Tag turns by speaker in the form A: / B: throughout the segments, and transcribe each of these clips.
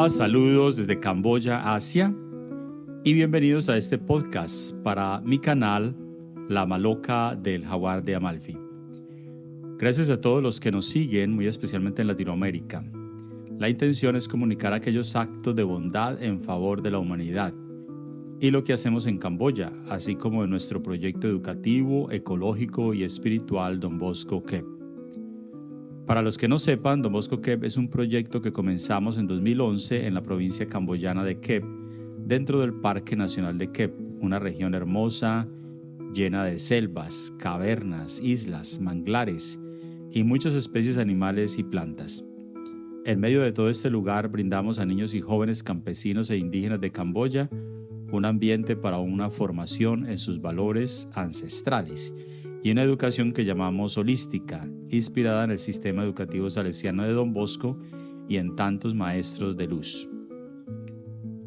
A: Hola, saludos desde Camboya, Asia, y bienvenidos a este podcast para mi canal La Maloca del Jaguar de Amalfi. Gracias a todos los que nos siguen, muy especialmente en Latinoamérica. La intención es comunicar aquellos actos de bondad en favor de la humanidad y lo que hacemos en Camboya, así como en nuestro proyecto educativo, ecológico y espiritual Don Bosco Kep. Para los que no sepan, Don Bosco Kep es un proyecto que comenzamos en 2011 en la provincia camboyana de Kep, dentro del Parque Nacional de Kep, una región hermosa, llena de selvas, cavernas, islas, manglares y muchas especies animales y plantas. En medio de todo este lugar brindamos a niños y jóvenes campesinos e indígenas de Camboya un ambiente para una formación en sus valores ancestrales y una educación que llamamos holística, inspirada en el sistema educativo salesiano de Don Bosco y en tantos maestros de luz.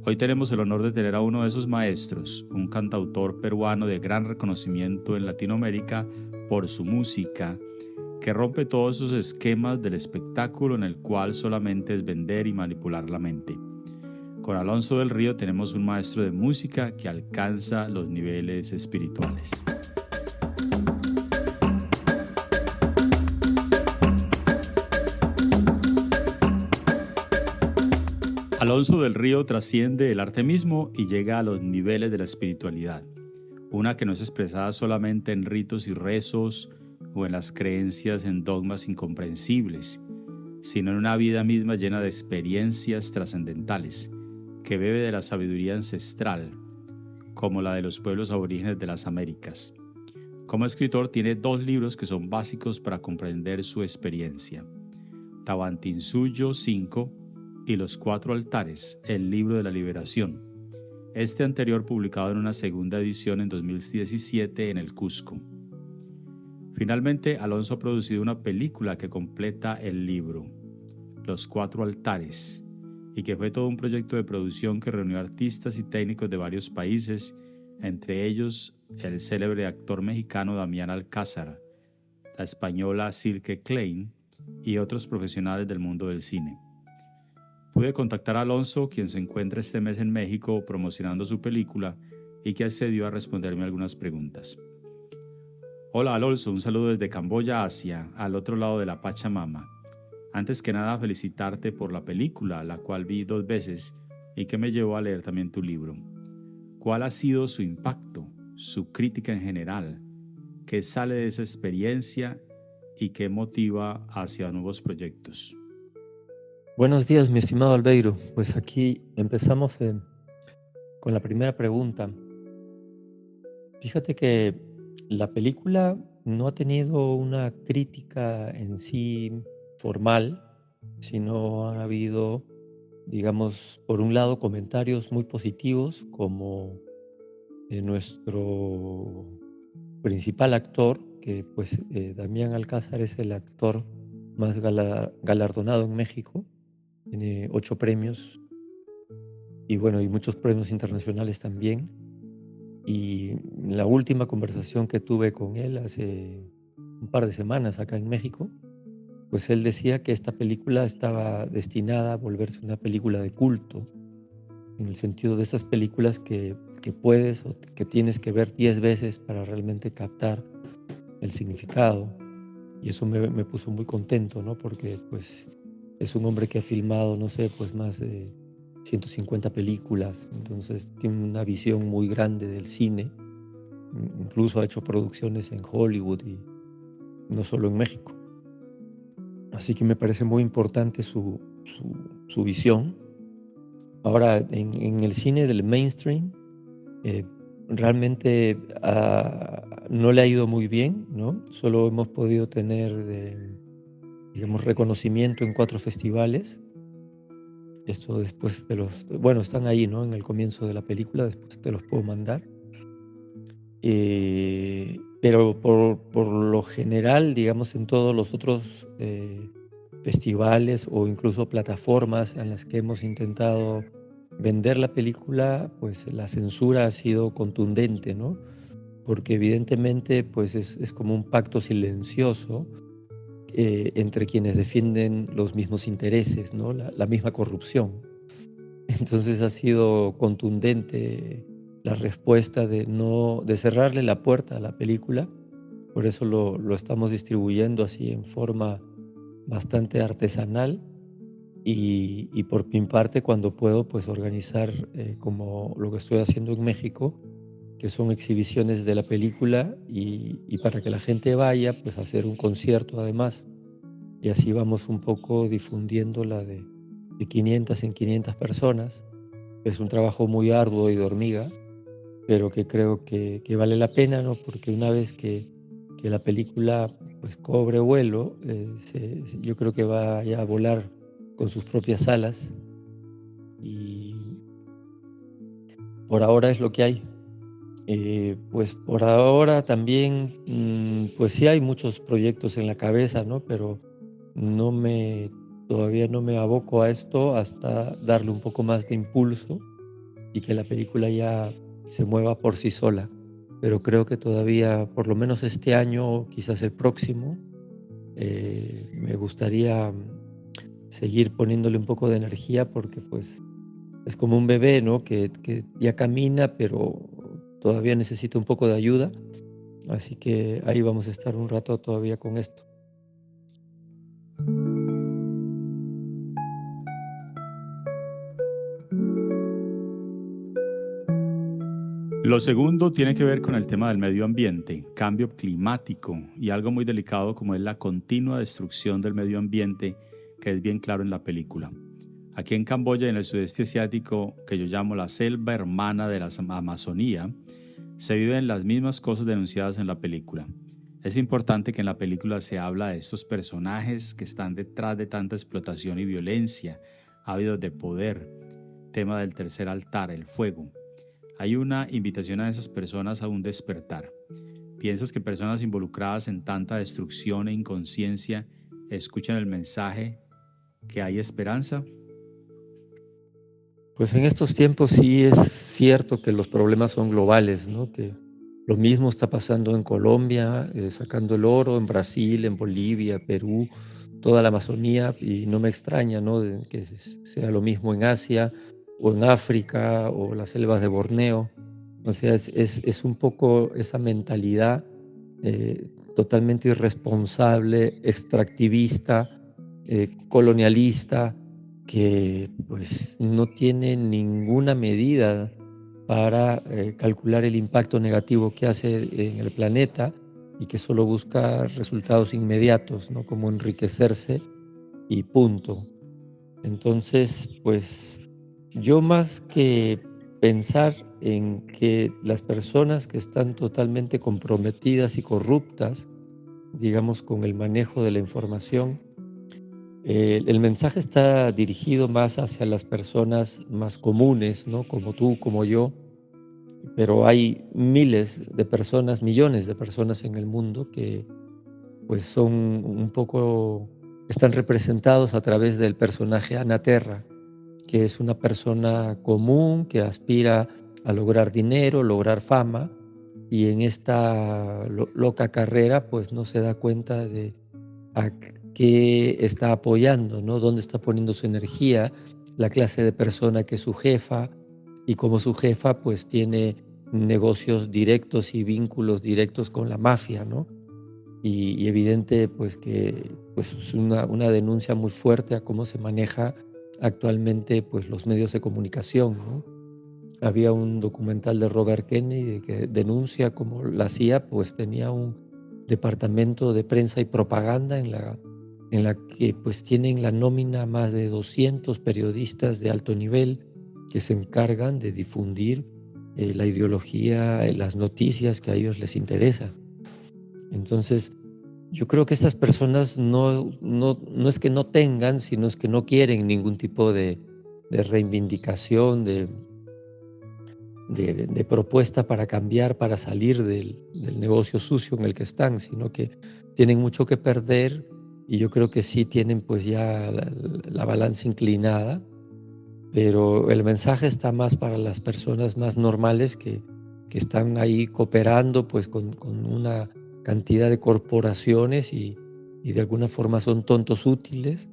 A: Hoy tenemos el honor de tener a uno de esos maestros, un cantautor peruano de gran reconocimiento en Latinoamérica por su música, que rompe todos esos esquemas del espectáculo en el cual solamente es vender y manipular la mente. Con Alonso del Río tenemos un maestro de música que alcanza los niveles espirituales. Alonso del Río trasciende el arte mismo y llega a los niveles de la espiritualidad, una que no es expresada solamente en ritos y rezos o en las creencias en dogmas incomprensibles, sino en una vida misma llena de experiencias trascendentales, que bebe de la sabiduría ancestral, como la de los pueblos aborígenes de las Américas. Como escritor tiene 2 libros que son básicos para comprender su experiencia: Tawantinsuyo 5 y Los 4 altares, el libro de la liberación. Este anterior publicado en una segunda edición en 2017 en el Cusco. Finalmente, Alonso ha producido una película que completa el libro, Los 4 altares, y que fue todo un proyecto de producción que reunió artistas y técnicos de varios países, entre ellos el célebre actor mexicano Damián Alcázar, la española Silke Klein y otros profesionales del mundo del cine. Pude contactar a Alonso, quien se encuentra este mes en México promocionando su película y que accedió a responderme algunas preguntas. Hola Alonso, un saludo desde Camboya, Asia, al otro lado de la Pachamama. Antes que nada, felicitarte por la película, la cual vi 2 veces y que me llevó a leer también tu libro. ¿Cuál ha sido su impacto, su crítica en general? ¿Qué sale de esa experiencia y qué motiva hacia nuevos proyectos?
B: Buenos días, mi estimado Albeiro. Pues aquí empezamos con la primera pregunta. Fíjate que la película no ha tenido una crítica en sí formal, sino han habido, digamos, por un lado, comentarios muy positivos, como de nuestro principal actor, que pues Damián Alcázar es el actor más galardonado en México. Tiene 8 premios y bueno, y muchos premios internacionales también. Y la última conversación que tuve con él hace un par de semanas acá en México, pues él decía que esta película estaba destinada a volverse una película de culto, en el sentido de esas películas que puedes o que tienes que ver 10 veces para realmente captar el significado. Y eso me puso muy contento, ¿no? Porque pues es un hombre que ha filmado, no sé, pues más de 150 películas, entonces tiene una visión muy grande del cine, incluso ha hecho producciones en Hollywood y no solo en México. Así que me parece muy importante su visión. Ahora, en el cine del mainstream, realmente no le ha ido muy bien, ¿no? Solo hemos podido tener digamos, reconocimiento en 4 festivales. Esto después bueno, están ahí, ¿no? En el comienzo de la película, después te los puedo mandar. Pero por lo general, digamos, en todos los otros festivales o incluso plataformas en las que hemos intentado vender la película, pues la censura ha sido contundente, ¿no? Porque evidentemente, pues es como un pacto silencioso entre quienes defienden los mismos intereses, ¿no? La misma corrupción. Entonces ha sido contundente la respuesta de cerrarle la puerta a la película. Por eso lo estamos distribuyendo así en forma bastante artesanal y por mi parte, cuando puedo, pues organizar, como lo que estoy haciendo en México, que son exhibiciones de la película y para que la gente vaya, pues hacer un concierto además. Y así vamos un poco difundiéndola de 500 en 500 personas. Es un trabajo muy arduo y de hormiga, pero que creo que vale la pena, ¿no? Porque una vez que la película pues cobre vuelo, yo creo que va ya a volar con sus propias alas y por ahora es lo que hay. Pues por ahora también, pues sí hay muchos proyectos en la cabeza, ¿no? Pero no me, todavía no me aboco a esto hasta darle un poco más de impulso y que la película ya se mueva por sí sola. Pero creo que todavía, por lo menos este año o quizás el próximo, me gustaría seguir poniéndole un poco de energía porque pues es como un bebé, ¿no? Que ya camina, pero todavía necesita un poco de ayuda. Así que ahí vamos a estar un rato todavía con esto.
A: Lo segundo tiene que ver con el tema del medio ambiente, cambio climático y algo muy delicado como es la continua destrucción del medio ambiente, que es bien claro en la película. Aquí en Camboya y en el sudeste asiático, que yo llamo la selva hermana de la Amazonía, se viven las mismas cosas denunciadas en la película. Es importante que en la película se habla de estos personajes que están detrás de tanta explotación y violencia, ávidos de poder, tema del tercer altar, el fuego. Hay una invitación a esas personas a un despertar. ¿Piensas que personas involucradas en tanta destrucción e inconsciencia escuchan el mensaje que hay esperanza?
B: Pues en estos tiempos sí es cierto que los problemas son globales, ¿no? Que lo mismo está pasando en Colombia, sacando el oro, en Brasil, en Bolivia, Perú, toda la Amazonía, y no me extraña, ¿no? Que sea lo mismo en Asia o en África o las selvas de Borneo. O sea, es un poco esa mentalidad totalmente irresponsable, extractivista, colonialista, que pues no tiene ninguna medida para calcular el impacto negativo que hace en el planeta y que solo busca resultados inmediatos, ¿no? Como enriquecerse y punto. Entonces, pues yo más que pensar en que las personas que están totalmente comprometidas y corruptas, digamos, con el manejo de la información, el mensaje está dirigido más hacia las personas más comunes, ¿no? Como tú, como yo, pero hay miles de personas, millones de personas en el mundo que pues son un poco, están representados a través del personaje Anaterra, que es una persona común que aspira a lograr dinero, lograr fama, y en esta loca carrera pues no se da cuenta de a qué está apoyando, ¿no? Dónde está poniendo su energía, la clase de persona que es su jefa, y como su jefa pues tiene negocios directos y vínculos directos con la mafia, ¿no? Y evidente pues que pues es una denuncia muy fuerte a cómo se maneja actualmente pues los medios de comunicación, ¿no? Había un documental de Robert Kennedy que denuncia cómo la CIA pues tenía un departamento de prensa y propaganda en la que pues tienen la nómina más de 200 periodistas de alto nivel que se encargan de difundir la ideología, las noticias que a ellos les interesa. Entonces, yo creo que estas personas no es que no tengan, sino es que no quieren ningún tipo de reivindicación, de propuesta para cambiar, para salir del negocio sucio en el que están, sino que tienen mucho que perder y yo creo que sí tienen pues ya la balanza inclinada, pero el mensaje está más para las personas más normales que están ahí cooperando pues con una cantidad de corporaciones y de alguna forma son tontos útiles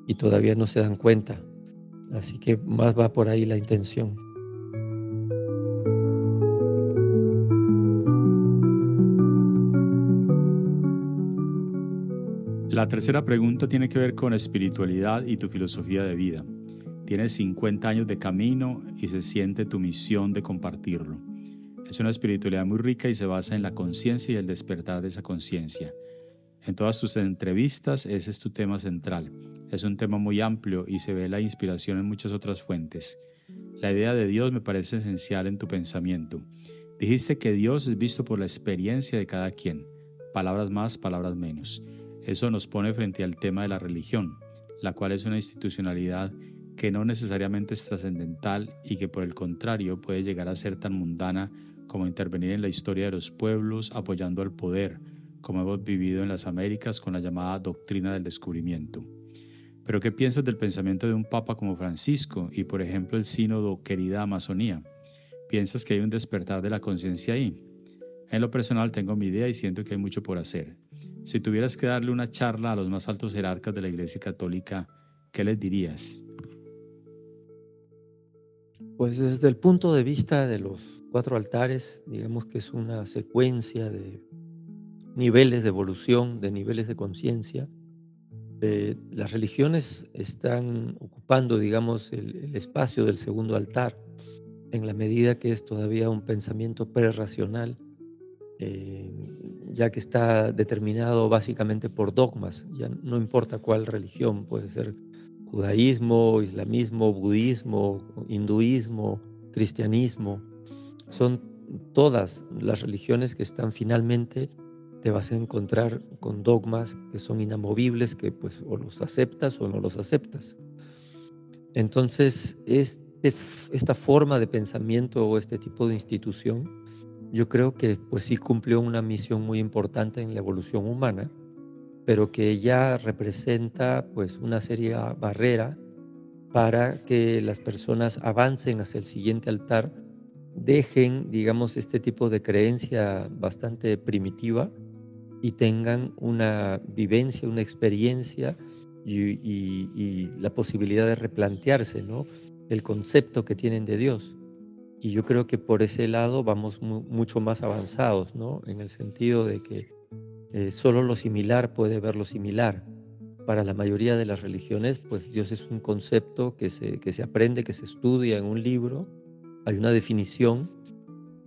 B: y todavía no se dan cuenta. Así que más va por ahí la intención.
A: La tercera pregunta tiene que ver con espiritualidad y tu filosofía de vida. Tienes 50 años de camino y se siente tu misión de compartirlo. Es una espiritualidad muy rica y se basa en la conciencia y el despertar de esa conciencia. En todas tus entrevistas ese es tu tema central. Es un tema muy amplio y se ve la inspiración en muchas otras fuentes. La idea de Dios me parece esencial en tu pensamiento. Dijiste que Dios es visto por la experiencia de cada quien. Palabras más, palabras menos. Eso nos pone frente al tema de la religión, la cual es una institucionalidad que no necesariamente es trascendental y que por el contrario puede llegar a ser tan mundana como intervenir en la historia de los pueblos apoyando al poder, como hemos vivido en las Américas con la llamada doctrina del descubrimiento. Pero ¿qué piensas del pensamiento de un papa como Francisco y por ejemplo el sínodo Querida Amazonía? ¿Piensas que hay un despertar de la conciencia ahí? En lo personal tengo mi idea y siento que hay mucho por hacer. Si tuvieras que darle una charla a los más altos jerarcas de la Iglesia Católica, ¿qué les dirías?
B: Pues desde el punto de vista de los 4 altares, digamos que es una secuencia de niveles de evolución, de niveles de conciencia. Las religiones están ocupando, digamos, el espacio del segundo altar, en la medida que es todavía un pensamiento prerracional, eh, ya que está determinado básicamente por dogmas. Ya no importa cuál religión, puede ser judaísmo, islamismo, budismo, hinduismo, cristianismo. Son todas las religiones que están finalmente, te vas a encontrar con dogmas que son inamovibles, que pues o los aceptas o no los aceptas. Entonces, esta forma de pensamiento o este tipo de institución, yo creo que pues sí cumplió una misión muy importante en la evolución humana, pero que ya representa pues una seria barrera para que las personas avancen hacia el siguiente altar, dejen, digamos, este tipo de creencia bastante primitiva y tengan una vivencia, una experiencia y la posibilidad de replantearse, ¿no?, el concepto que tienen de Dios. Y yo creo que por ese lado vamos mucho más avanzados, ¿no?, en el sentido de que solo lo similar puede ver lo similar. Para la mayoría de las religiones, pues Dios es un concepto que se aprende, que se estudia en un libro, hay una definición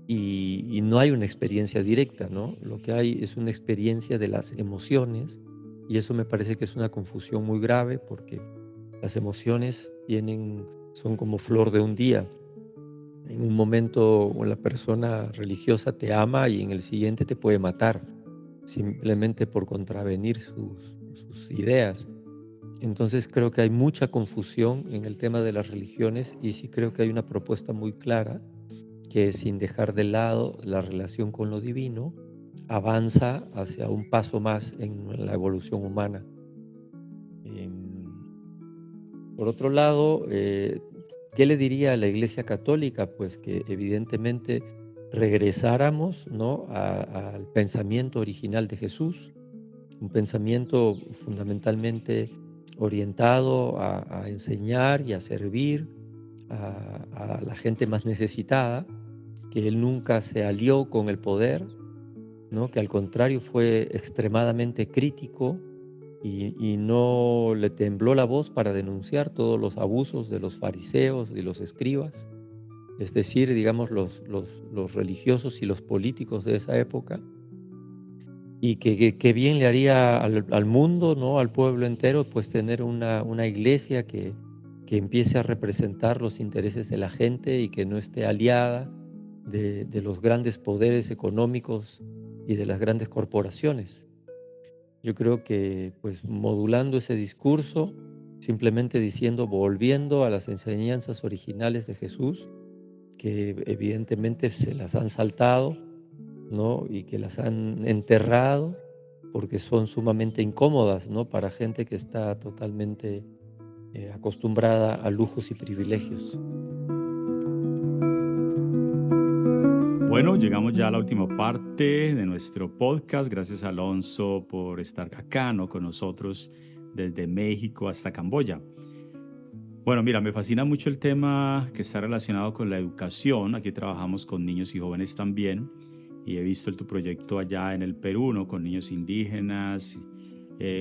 B: y no hay una experiencia directa, ¿no? Lo que hay es una experiencia de las emociones y eso me parece que es una confusión muy grave porque las emociones son como flor de un día. En un momento la persona religiosa te ama y en el siguiente te puede matar, simplemente por contravenir sus ideas. Entonces creo que hay mucha confusión en el tema de las religiones y sí creo que hay una propuesta muy clara que sin dejar de lado la relación con lo divino, avanza hacia un paso más en la evolución humana. Por otro lado, ¿qué le diría a la Iglesia Católica? Pues que evidentemente regresáramos, ¿no?, al pensamiento original de Jesús, un pensamiento fundamentalmente orientado a enseñar y a servir a la gente más necesitada, que él nunca se alió con el poder, ¿no?, que al contrario fue extremadamente crítico y no le tembló la voz para denunciar todos los abusos de los fariseos y los escribas, es decir, digamos, los religiosos y los políticos de esa época, y que bien le haría al mundo, ¿no?, al pueblo entero, pues tener una iglesia que empiece a representar los intereses de la gente y que no esté aliada de los grandes poderes económicos y de las grandes corporaciones. Yo creo que, pues, modulando ese discurso, simplemente diciendo, volviendo a las enseñanzas originales de Jesús, que evidentemente se las han saltado, ¿no?, y que las han enterrado porque son sumamente incómodas, ¿no?, para gente que está totalmente acostumbrada a lujos y privilegios.
A: Bueno, llegamos ya a la última parte de nuestro podcast. Gracias, Alonso, por estar acá, ¿no?, con nosotros desde México hasta Camboya. Bueno, mira, me fascina mucho el tema que está relacionado con la educación. Aquí trabajamos con niños y jóvenes también. Y he visto tu proyecto allá en el Perú, ¿no? Con niños indígenas.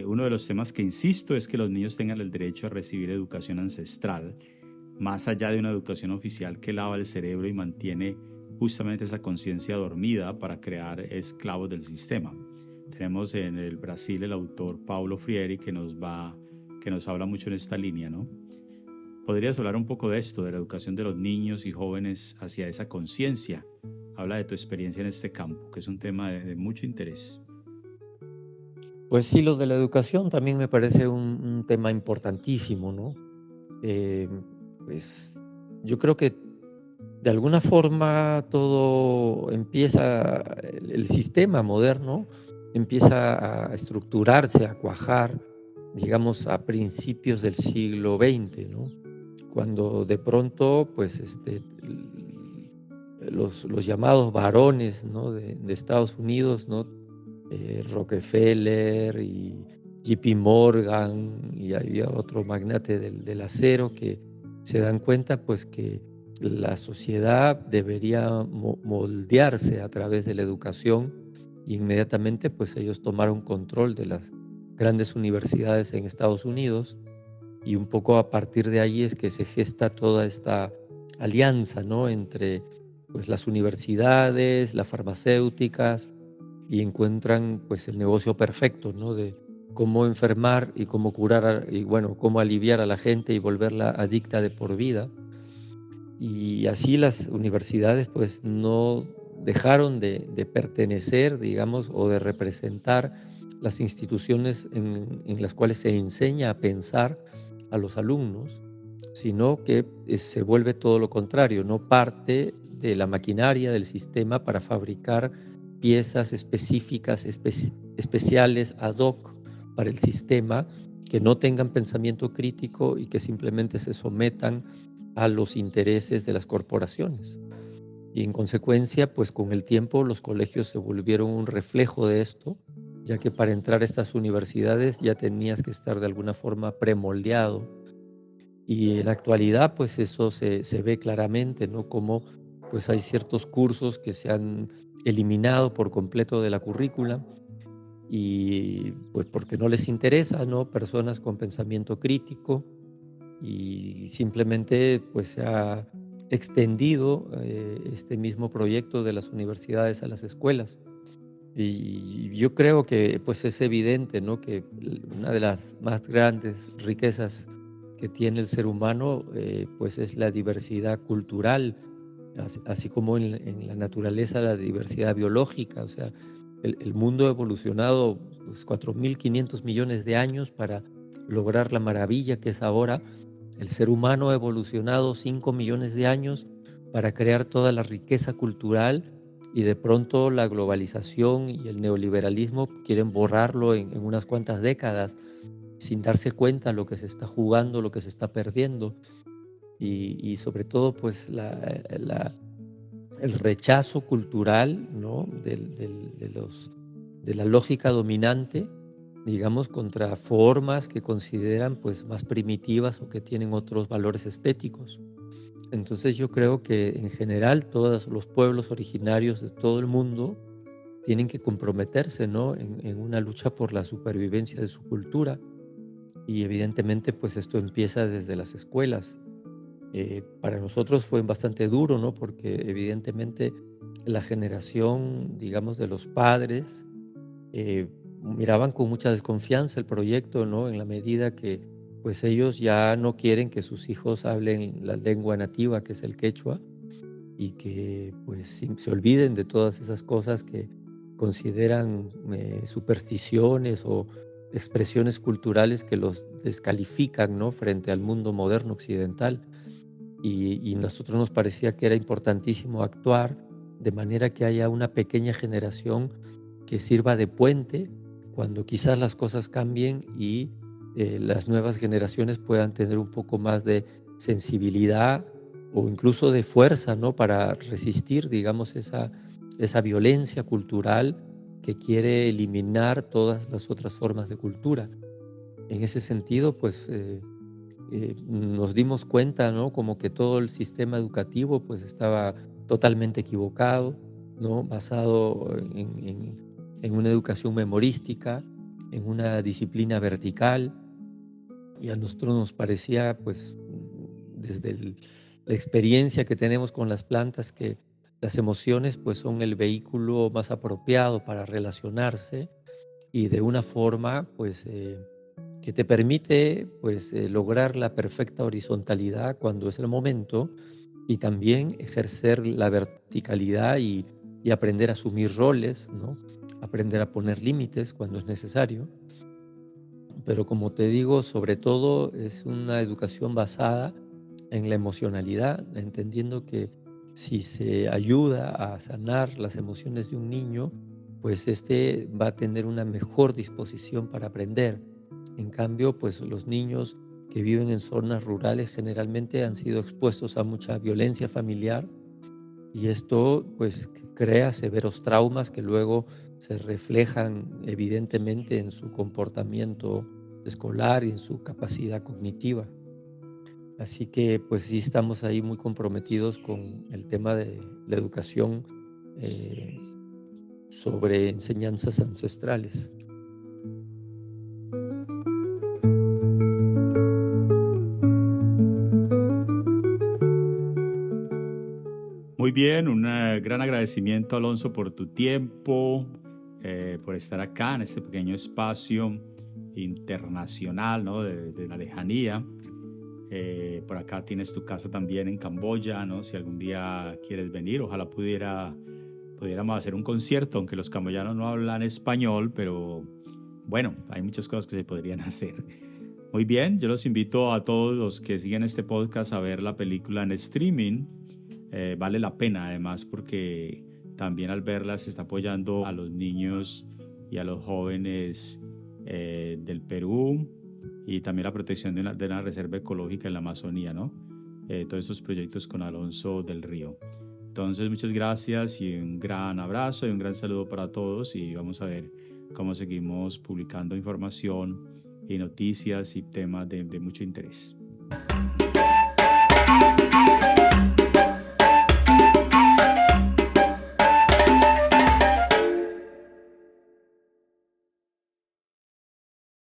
A: Uno de los temas que insisto es que los niños tengan el derecho a recibir educación ancestral, más allá de una educación oficial que lava el cerebro y mantiene justamente esa conciencia dormida para crear esclavos del sistema. Tenemos en el Brasil el autor Paulo Freire que nos habla mucho en esta línea, ¿no? ¿Podrías hablar un poco de esto, de la educación de los niños y jóvenes hacia esa conciencia? Habla de tu experiencia en este campo, que es un tema de mucho interés.
B: Pues sí, lo de la educación también me parece un tema importantísimo, ¿no? Eh, pues yo creo que de alguna forma todo empieza, el sistema moderno empieza a estructurarse, a cuajar, digamos, a principios del siglo XX, ¿no? Cuando de pronto, pues, los llamados varones, ¿no? de Estados Unidos, ¿no? Rockefeller y JP Morgan y había otro magnate del acero que se dan cuenta pues que la sociedad debería moldearse a través de la educación y inmediatamente pues ellos tomaron control de las grandes universidades en Estados Unidos y un poco a partir de ahí es que se gesta toda esta alianza, ¿no? Entre pues las universidades, las farmacéuticas, y encuentran pues el negocio perfecto, ¿no? De cómo enfermar y cómo curar y bueno, cómo aliviar a la gente y volverla adicta de por vida. Y así las universidades pues no dejaron de pertenecer, digamos, o de representar las instituciones en las cuales se enseña a pensar a los alumnos, sino que se vuelve todo lo contrario, no parte de la maquinaria del sistema para fabricar piezas específicas, especiales, ad hoc para el sistema, que no tengan pensamiento crítico y que simplemente se sometan a los intereses de las corporaciones. Y en consecuencia, pues con el tiempo los colegios se volvieron un reflejo de esto, ya que para entrar a estas universidades ya tenías que estar de alguna forma premoldeado. Y en la actualidad, pues eso se ve claramente, ¿no? Como pues hay ciertos cursos que se han eliminado por completo de la currícula y pues porque no les interesa, ¿no? Personas con pensamiento crítico y simplemente pues se ha extendido este mismo proyecto de las universidades a las escuelas. Y yo creo que pues es evidente, ¿no? Que una de las más grandes riquezas que tiene el ser humano pues es la diversidad cultural, así como en la naturaleza la diversidad biológica. O sea, el mundo ha evolucionado pues, 4.500 millones de años para lograr la maravilla que es ahora. El ser humano ha evolucionado 5 millones de años para crear toda la riqueza cultural y de pronto la globalización y el neoliberalismo quieren borrarlo en unas cuantas décadas sin darse cuenta lo que se está jugando, lo que se está perdiendo y sobre todo pues el rechazo cultural, ¿no? De la lógica dominante, digamos, contra formas que consideran pues más primitivas o que tienen otros valores estéticos. Entonces yo creo que en general todos los pueblos originarios de todo el mundo tienen que comprometerse, ¿no? en una lucha por la supervivencia de su cultura y evidentemente pues esto empieza desde las escuelas. Para nosotros fue bastante duro, ¿no? Porque evidentemente la generación, digamos, de los padres miraban con mucha desconfianza el proyecto, ¿no? En la medida que pues ellos ya no quieren que sus hijos hablen la lengua nativa, que es el quechua, y que pues se olviden de todas esas cosas que consideran supersticiones o expresiones culturales que los descalifican, ¿no? Frente al mundo moderno occidental. Y nosotros nos parecía que era importantísimo actuar de manera que haya una pequeña generación que sirva de puente cuando quizás las cosas cambien y las nuevas generaciones puedan tener un poco más de sensibilidad o incluso de fuerza, ¿no? Para resistir, digamos, esa violencia cultural que quiere eliminar todas las otras formas de cultura. En ese sentido, pues nos dimos cuenta, ¿no? Como que todo el sistema educativo pues estaba totalmente equivocado, ¿no? Basado en una educación memorística, en una disciplina vertical, y a nosotros nos parecía, pues, desde la experiencia que tenemos con las plantas, que las emociones, pues, son el vehículo más apropiado para relacionarse y de una forma, pues, que te permite, pues, lograr la perfecta horizontalidad cuando es el momento y también ejercer la verticalidad y aprender a asumir roles, ¿no? Aprender a poner límites cuando es necesario. Pero como te digo, sobre todo es una educación basada en la emocionalidad, entendiendo que si se ayuda a sanar las emociones de un niño, pues este va a tener una mejor disposición para aprender. En cambio, pues los niños que viven en zonas rurales generalmente han sido expuestos a mucha violencia familiar y esto pues crea severos traumas que luego se reflejan evidentemente en su comportamiento escolar y en su capacidad cognitiva. Así que pues sí estamos ahí muy comprometidos con el tema de la educación eh, sobre enseñanzas ancestrales.
A: Muy bien, un gran agradecimiento, Alonso, por tu tiempo, por estar acá en este pequeño espacio internacional, ¿no? de la lejanía. Por acá tienes tu casa también en Camboya, ¿no? Si algún día quieres venir, ojalá pudiéramos hacer un concierto, aunque los camboyanos no hablan español, pero bueno, hay muchas cosas que se podrían hacer. Muy bien, yo los invito a todos los que siguen este podcast a ver la película en streaming. Vale la pena además porque también al verla se está apoyando a los niños y a los jóvenes del Perú y también la protección de la reserva ecológica en la Amazonía, ¿no? Todos estos proyectos con Alonso del Río. Entonces, muchas gracias y un gran abrazo y un gran saludo para todos y vamos a ver cómo seguimos publicando información y noticias y temas de mucho interés.